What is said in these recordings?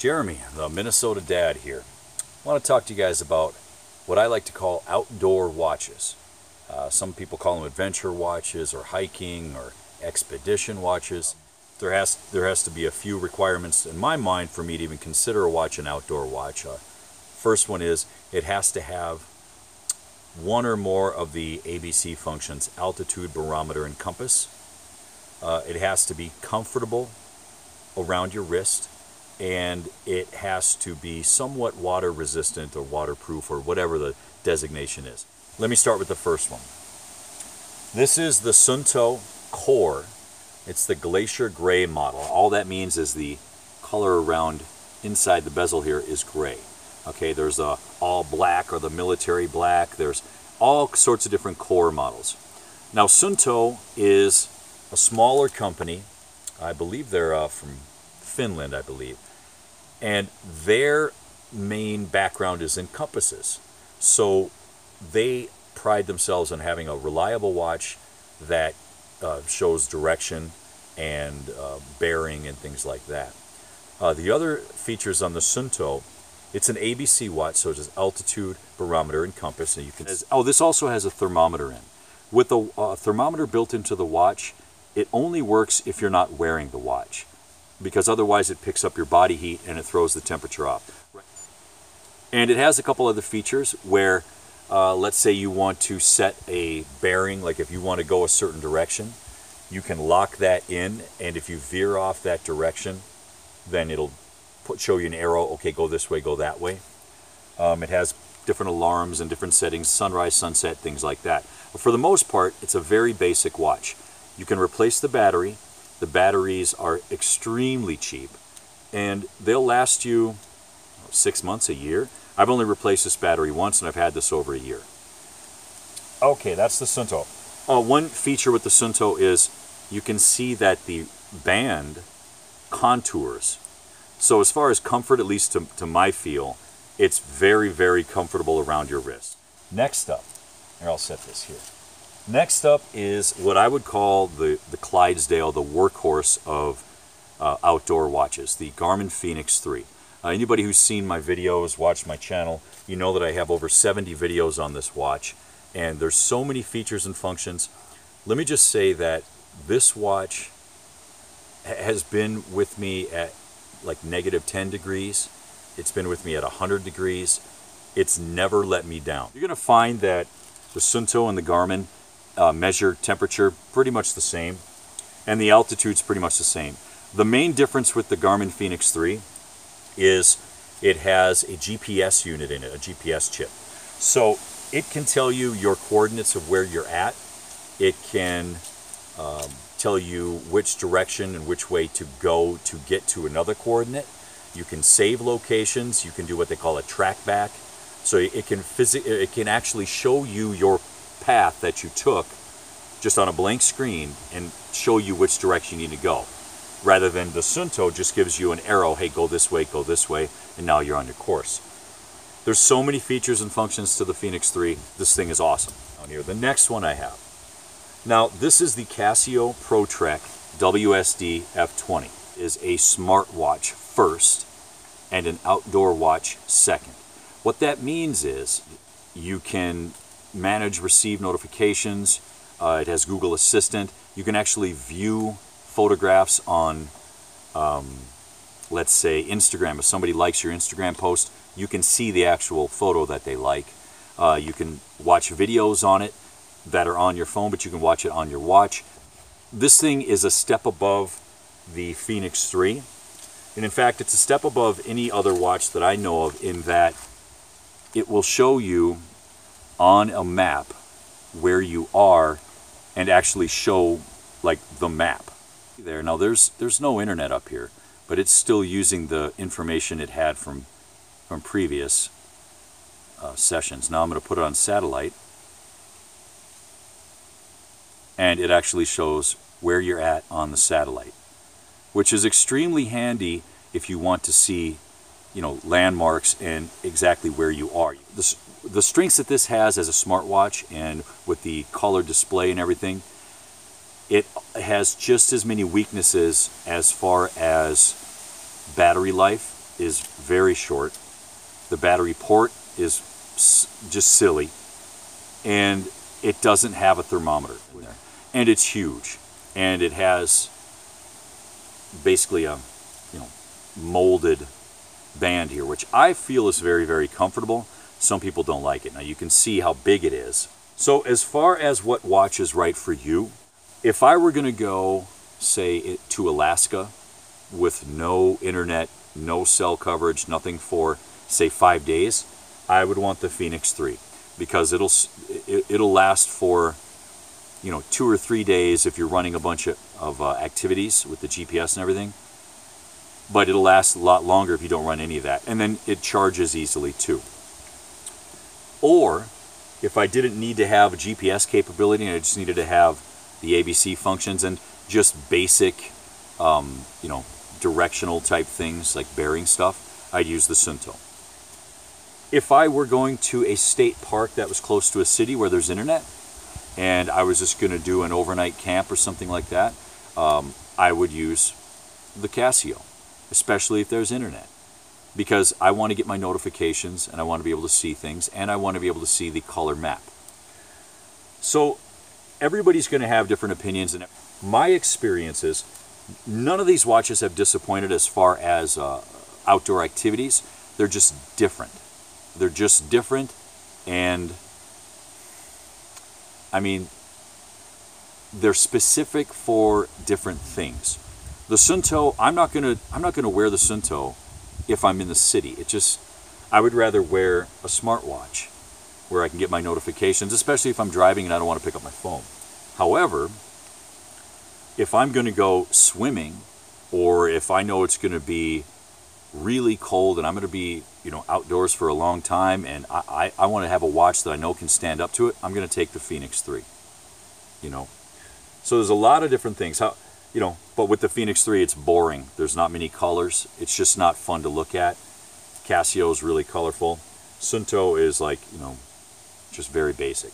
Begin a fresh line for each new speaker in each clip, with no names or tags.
Jeremy, the Minnesota Dad here. I want to talk to you guys about what I like to call outdoor watches. Some people call them adventure watches or hiking or expedition watches. There has to be a few requirements in my mind for me to even consider a watch an outdoor watch. First one is it has to have one or more of the ABC functions: altitude, barometer, and compass. It has to be comfortable around your wrist, and it has to be somewhat water resistant or waterproof or whatever the designation is. Let me start with the first one. This is the Suunto Core. It's the Glacier Gray model. All that means is the color around inside the bezel here is gray. Okay, there's a all black or the military black. There's all sorts of different Core models. Now Suunto is a smaller company. I believe they're from Finland, I believe. And their main background is in compasses. So they pride themselves on having a reliable watch that shows direction and bearing and things like that. The other features on the Suunto, it's an ABC watch, so it has altitude, barometer, and compass. And you can. Oh, this also has a thermometer in. With a thermometer built into the watch, it only works if you're not wearing the watch, because otherwise it picks up your body heat and it throws the temperature off. And it has a couple other features where, let's say you want to set a bearing, like if you want to go a certain direction, you can lock that in, and if you veer off that direction, then it'll show you an arrow, okay, go this way, go that way. It has different alarms and different settings, sunrise, sunset, things like that. But for the most part, it's a very basic watch. You can replace the battery. The batteries are extremely cheap, and they'll last you 6 months, a year. I've only replaced this battery once, and I've had this over a year. Okay, that's the Suunto. One feature with the Suunto is you can see that the band contours. So as far as comfort, at least to my feel, it's very, very comfortable around your wrist. Next up, here, I'll set this here. Next up is what I would call the Clydesdale, the workhorse of outdoor watches, the Garmin Fenix 3. Anybody who's seen my videos, watched my channel, you know that I have over 70 videos on this watch, and there's so many features and functions. Let me just say that this watch has been with me at like -10 degrees. It's been with me at 100 degrees. It's never let me down. You're going to find that the Suunto and the Garmin measure temperature pretty much the same, and the altitude's pretty much the same. The main difference with the Garmin Fenix 3 is it has a GPS unit in it, a GPS chip. So it can tell you your coordinates of where you're at. It can tell you which direction and which way to go to get to another coordinate. You can save locations. You can do what they call a track back. So it can actually show you your path that you took just on a blank screen and show you which direction you need to go, rather than the Suunto just gives you an arrow, hey, go this way, and now you're on your course. There's so many features and functions to the Fenix 3. This thing is awesome. On here, the next one I have. Now, this is the Casio ProTrek WSD F20. It is a smartwatch first and an outdoor watch second. What that means is you can manage, receive notifications. It has Google Assistant. You can actually view photographs on, let's say, Instagram. If somebody likes your Instagram post, you can see the actual photo that they like. You can watch videos on it that are on your phone, but you can watch it on your watch. This thing is a step above the Fenix 3. And in fact, it's a step above any other watch that I know of, in that it will show you on a map where you are and actually show like the map there. Now there's no internet up here, but it's still using the information it had from previous sessions. Now I'm going to put it on satellite, and it actually shows where you're at on the satellite, which is extremely handy if you want to see, landmarks and exactly where you are. The strengths that this has as a smartwatch, and with the color display and everything, it has just as many weaknesses as far as battery life. is very short. The battery port is just silly, and it doesn't have a thermometer in there. And it's huge, and it has basically a molded band here, which I feel is very, very comfortable. Some people don't like it. Now you can see how big it is. So as far as what watch is right for you, if I were going to go, say, to Alaska with no internet, no cell coverage, nothing for, say, 5 days, I would want the Fenix 3, because it'll last for 2 or 3 days if you're running a bunch of activities with the GPS and everything. But it'll last a lot longer if you don't run any of that. And then it charges easily too. Or if I didn't need to have a GPS capability and I just needed to have the ABC functions and just basic, directional type things like bearing stuff, I'd use the Suunto. If I were going to a state park that was close to a city where there's internet, and I was just going to do an overnight camp or something like that, I would use the Casio, especially if there's internet, because I want to get my notifications and I want to be able to see things, and I want to be able to see the color map. So everybody's going to have different opinions, and my experience is none of these watches have disappointed as far as outdoor activities. They're just different. They're just different, and I mean, they're specific for different things. The Suunto, I'm not gonna wear the Suunto if I'm in the city. I would rather wear a smartwatch where I can get my notifications, especially if I'm driving and I don't want to pick up my phone. However, if I'm going to go swimming, or if I know it's going to be really cold and I'm going to be outdoors for a long time, and I want to have a watch that I know can stand up to it, I'm going to take the Fenix 3. So there's a lot of different things. But with the Fenix 3, it's boring. There's not many colors. It's just not fun to look at. Casio is really colorful. Suunto is like, just very basic.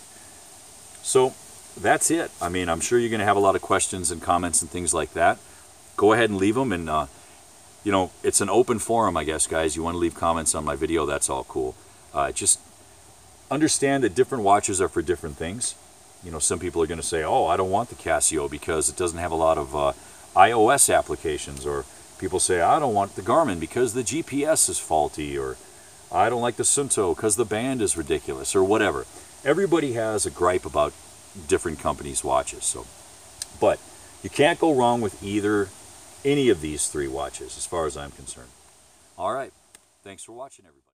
So that's it. I mean, I'm sure you're going to have a lot of questions and comments and things like that. Go ahead and leave them, and it's an open forum, I guess, guys. You want to leave comments on my video, that's all cool. Just understand that different watches are for different things. Some people are going to say, oh, I don't want the Casio because it doesn't have a lot of iOS applications, or people say, I don't want the Garmin because the GPS is faulty, or I don't like the Suunto because the band is ridiculous, or whatever. Everybody has a gripe about different companies' watches. But you can't go wrong with any of these 3 watches as far as I'm concerned. All right. Thanks for watching, everybody.